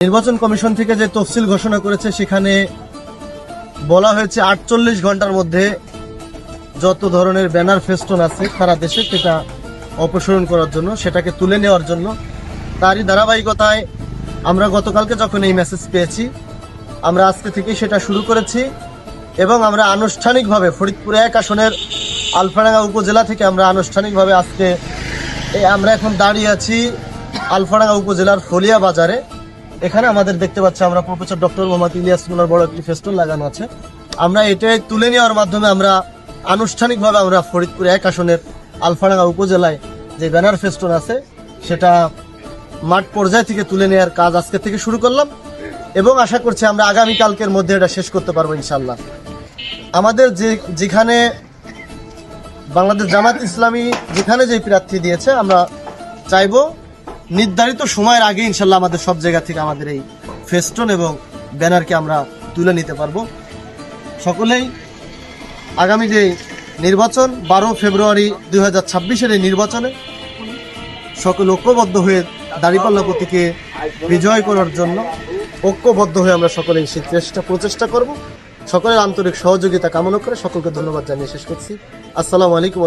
নির্বাচন কমিশন থেকে যে তফসিল ঘোষণা করেছে সেখানে বলা হয়েছে 48 ঘন্টার মধ্যে যত ধরনের ব্যানার ফেস্টুন আছে সারা দেশে সেটা অপসারণ করার জন্য, সেটাকে তুলে নেওয়ার জন্য। তারই ধারাবাহিকতায় আমরা গতকালকে যখন এই মেসেজ পেয়েছি, আমরা আজকে থেকেই সেটা শুরু করেছি এবং আমরা আনুষ্ঠানিকভাবে ফরিদপুর 1 আসনের আলফাডাঙ্গা উপজেলা থেকে আমরা আনুষ্ঠানিকভাবে আজকে আমরা এখন দাঁড়িয়ে আছি আলফাডাঙ্গা উপজেলার ফলিয়া বাজারে। এখানে আমাদের দেখতে পাচ্ছি আমরা প্রফেসর ডক্টর মোহাম্মদ ইলিয়াস মুনার বড় একটি ফেস্টুন লাগানো আছে। আমরা এটাই তুলে নেওয়ার মাধ্যমে আমরা আনুষ্ঠানিকভাবে আমরা ফরিদপুর 1 আসনের আলফাডাঙ্গা উপজেলায় যে ব্যানার ফেস্টুন আছে সেটা মাঠ পর্যায় থেকে তুলে নেওয়ার কাজ আজকে থেকে শুরু করলাম এবং আশা করছি আমরা আগামীকালকের মধ্যে এটা শেষ করতে পারবো ইনশাল্লাহ। আমাদের যেখানে বাংলাদেশ জামাত ইসলামী যেখানে যে প্রার্থী দিয়েছে, আমরা চাইবো নির্ধারিত সময়ের আগে ইনশাল্লাহ আমাদের সব জায়গা থেকে আমাদের এই ফেস্টুন এবং ব্যানারকে আমরা তুলে নিতে পারবো। সকলেই আগামী যে নির্বাচন 12 ফেব্রুয়ারি 2026-এর এই নির্বাচনে সকল ঐক্যবদ্ধ হয়ে দাঁড়িপাল্লা প্রতীকে বিজয় করার জন্য ঐক্যবদ্ধ হয়ে আমরা সকলেই সেই প্রচেষ্টা করব। সকলের আন্তরিক সহযোগিতা কামনা করে সকলকে ধন্যবাদ জানিয়ে শেষ করছি। আসসালামু আলাইকুম।